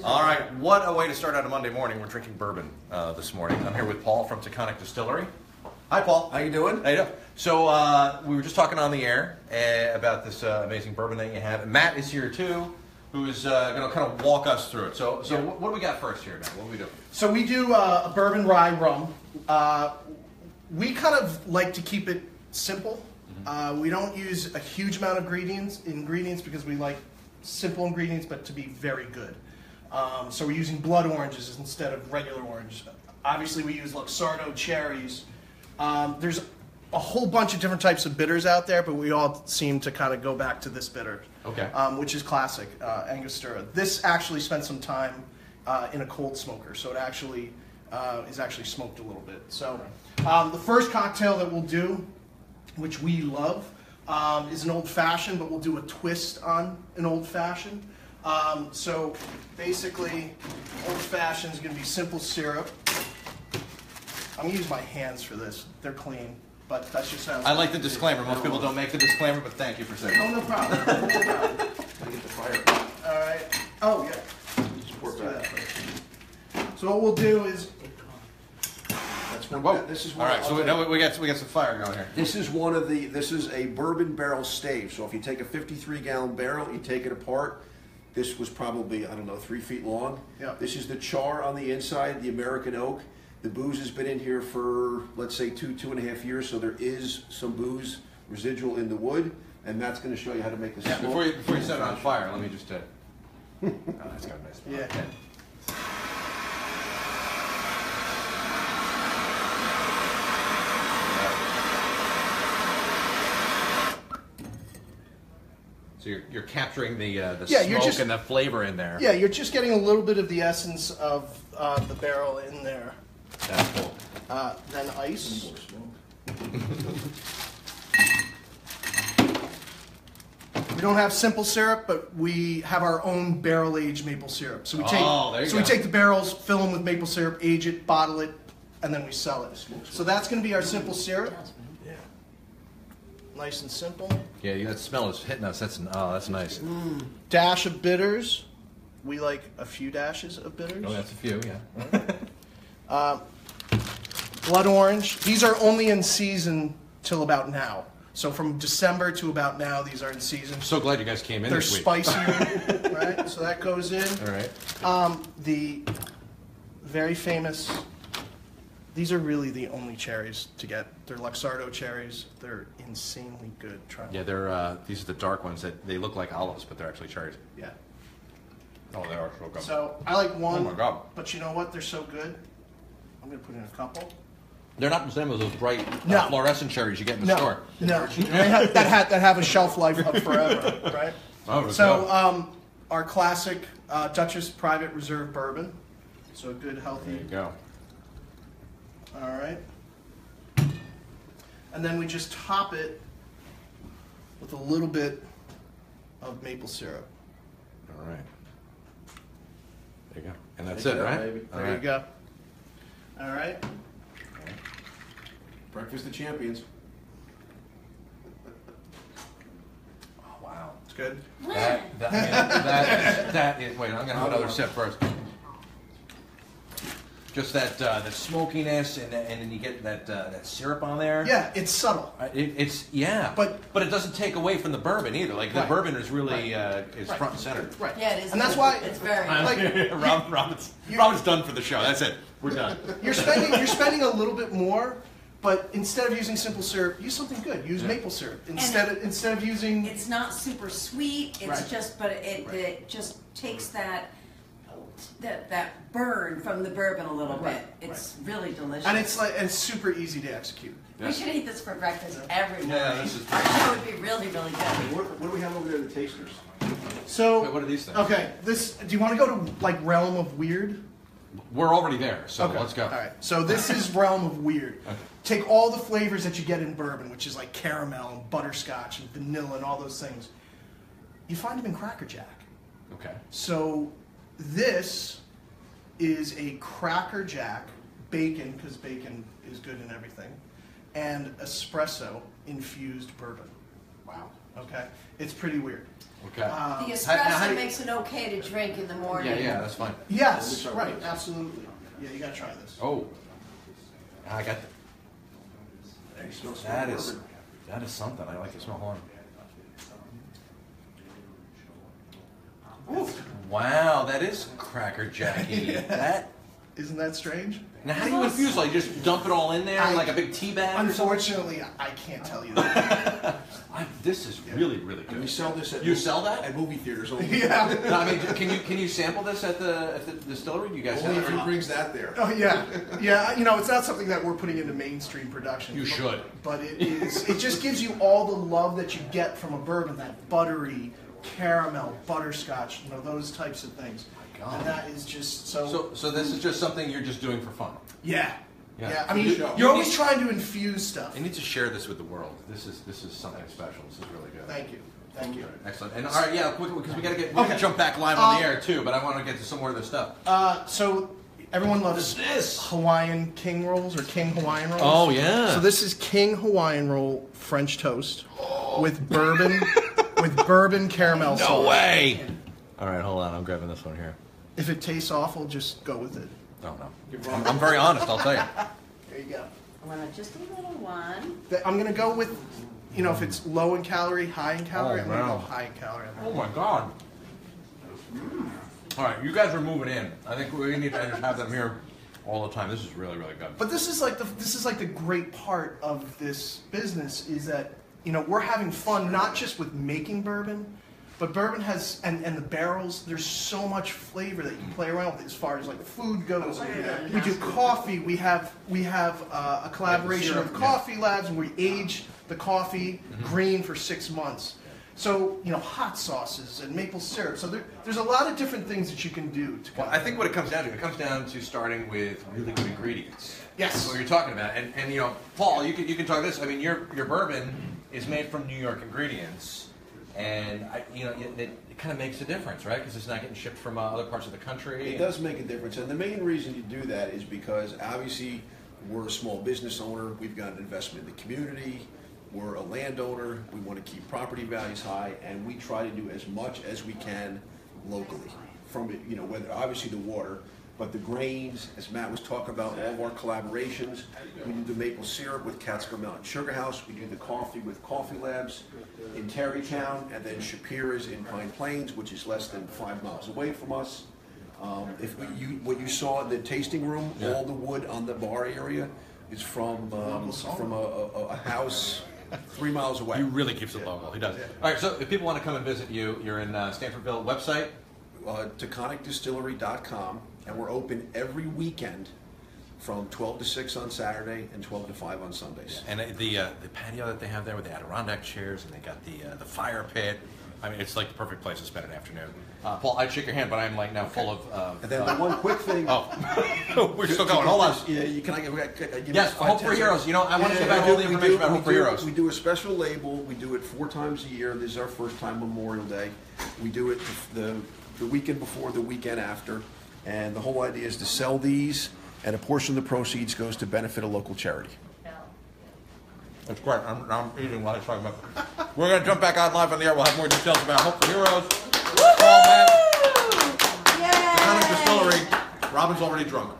All right, what a way to start out a Monday morning. We're drinking bourbon this morning. I'm here with Paul from Taconic Distillery. Hi, Paul. How you doing? How you doing? So we were just talking on the air about this amazing bourbon that you have. Matt is here too, who is going to kind of walk us through it. So yeah. What do we got first here, Matt? What do we do? So we do a bourbon rye rum. We kind of like to keep it simple. We don't use a huge amount of ingredients because we like simple ingredients, but to be very good. So we're using blood oranges instead of regular orange. Obviously, we use Luxardo cherries. There's a whole bunch of different types of bitters out there, but we all seem to kind of go back to this bitter, which is classic, Angostura. This actually spent some time in a cold smoker, so it actually is actually smoked a little bit. So the first cocktail that we'll do, which we love, is an old-fashioned, but we'll do a twist on an old-fashioned. So basically, old-fashioned is going to be simple syrup. I'm going to use my hands for this. They're clean, but that's just how I like the disclaimer. Most people don't make the disclaimer, but thank you for saying it. Oh, no problem. No problem. Gotta get the fire. All right. Oh, yeah. Just pour it back. So what we'll do is... That's one. Whoa. This is All one. right, so we got some fire going here. This is one of the. This is a bourbon barrel stave. So if you take a 53-gallon barrel, you take it apart. This was probably, I don't know, 3 feet long. Yeah. This is the char on the inside, the American oak. The booze has been in here for, let's say, 2.5 years, so there is some booze residual in the wood, and that's going to show you how to make this. Yeah, before you set it on fire, let me just... oh, that's got a nice smell. Yeah. So you're capturing the Yeah, smoke and the flavor in there. Yeah, you're just getting a little bit of the essence of the barrel in there. That's cool. Then ice. We don't have simple syrup, but we have our own barrel-aged maple syrup. So we take we take the barrels, fill them with maple syrup, age it, bottle it, and then we sell it. So that's going to be our simple syrup. Yeah. Nice and simple. Yeah, that smell is hitting us. That's nice. Dash of bitters. We like a few dashes of bitters. Oh, that's a few, yeah. Blood orange. These are only in season till about now. So from December to about now, these are in season. So glad you guys came in They're this week. spicier, right? So that goes in. All right. The very famous. These are really the only cherries to get. They're Luxardo cherries. They're insanely good. Try them. Yeah, they're these are the dark ones that they look like olives, but they're actually cherries. Yeah. Oh, they are so good. So I like one. Oh my God. But you know what? They're so good. I'm going to put in a couple. They're not the same as those bright fluorescent cherries you get in the store. No, that have a shelf life of forever, right? Oh, so our classic Duchess Private Reserve Bourbon. So a good, healthy. There you go. All right. And then we just top it with a little bit of maple syrup. All right. There you go. And that's it, right? Baby. There you go. All right. Breakfast of champions. Oh, wow. It's good. That is, wait, I'm going to have another sip first. Just that smokiness, and then you get that syrup on there. Yeah, it's subtle. It's but it doesn't take away from the bourbon either. Like the bourbon is really is front and center. Right. Yeah, it is. And that's why it's very. Robin's done for the show. That's it. We're done. You're spending a little bit more, but instead of using simple syrup, use something good. Use maple syrup instead of using. It's not super sweet. It's just, but it just takes that burn from the bourbon a little bit. It's really delicious. And it's super easy to execute. Yeah. We should eat this for breakfast every morning. Yeah, this is Our show would be really, really good. What do we have over there, the tasters? So wait, what are these things? Okay, do you want to go to like realm of weird? We're already there, so let's go. All right, so this is realm of weird. Okay. Take all the flavors that you get in bourbon, which is like caramel and butterscotch and vanilla and all those things. You find them in Cracker Jack. Okay. So this is a Cracker Jack bacon, because bacon is good in everything, and espresso infused bourbon. Wow. Okay, it's pretty weird. Okay. The How espresso do you- makes it okay to drink in the morning. Yeah, that's fine. Yes, right, absolutely. Yeah, you gotta try this. Oh, I got Hey, smells that. like Is bourbon. that is something. I like the smell. Hold on. Ooh. Wow, that is Cracker Jackie. That. Isn't that strange? Now, how do you infuse? Like, you just dump it all in there like a big tea bag? Unfortunately, I can't tell you that. This is really, really And we good. sell this at You sell that? at movie theaters only. Yeah. No, I mean, can you sample this at the distillery? Do you guys Only have if it? he brings that there. Oh yeah, yeah. You know, it's not something that we're putting into mainstream production. You should. But it is. It just gives you all the love that you get from a bourbon, that buttery caramel, butterscotch, you know, those types of things. God. And that is just so. So this is just something you're just doing for fun. Yeah. Yeah. Yeah. I mean, You- you're always trying to infuse stuff. You need to share this with the world. This is something special. This is really good. Thank you. Thank you. Excellent. And all right, yeah, quickly because we got to Okay. jump back live on the air too. But I want to get to some more of this stuff. So everyone loves What is this? Hawaiian king rolls or king Hawaiian rolls. Oh, yeah. So this is king Hawaiian roll French toast with bourbon with bourbon caramel sauce. way. All right, hold on. I'm grabbing this one here. If it tastes awful, just go with it. Oh no, I'm very honest. I'll tell you. There you go. I want just a little one. I'm gonna go with, you know, if it's low in calorie, high in calorie, Oh, I'm gonna wow. go high in calorie. Oh my God. All right, you guys are moving in. I think we need to just have them here all the time. This is really, really good. But this is like the great part of this business is that, you know, we're having fun not just with making bourbon, but bourbon has and the barrels. There's so much flavor that you can play around with as far as like food goes. We do coffee. We have a collaboration syrup, of coffee labs, and we age the coffee green for 6 months. So, you know, hot sauces and maple syrup. So there's a lot of different things that you can do. Well, I think what it comes down to starting with really good ingredients. Yes. That's what you're talking about. And you know, Paul, you can talk this. I mean, your bourbon is made from New York ingredients, and it kind of makes a difference, right? Because it's not getting shipped from other parts of the country. It does make a difference, and the main reason you do that is because obviously we're a small business owner. We've got an investment in the community. We're a landowner. We want to keep property values high, and we try to do as much as we can locally. From whether obviously the water, but the grains, as Matt was talking about, all of our collaborations. We do the maple syrup with Catskill Mountain Sugar House. We do the coffee with Coffee Labs in Tarrytown, and then Shapira's in Pine Plains, which is less than 5 miles away from us. What you saw in the tasting room, all the wood on the bar area is from a house 3 miles away. He really keeps it local. He does. All right, so if people want to come and visit you, you're in Stanfordville. Website? Taconicdistillery.com, and we're open every weekend from 12 to 6 on Saturday and 12 to 5 on Sundays. And the patio that they have there with the Adirondack chairs, and they got the fire pit. I mean, it's like the perfect place to spend an afternoon. Paul, I'd shake your hand, but I'm like now full of. And then the one quick thing. Oh, we're still going. Hold on. Yeah, can I give Yes, us 5, Hope 10 for Heroes. seconds? You know, I want to give back all the information about Hope for Heroes. We do a special label. We do it 4 times a year. This is our first time Memorial Day. We do it the weekend before, the weekend after. And the whole idea is to sell these, and a portion of the proceeds goes to benefit a local charity. That's great. I'm eating while I'm talking about. We're going to jump back on live on the air. We'll have more details about Hope for Heroes. Paul, Matt, Taconic Distillery. Robin's already drunk.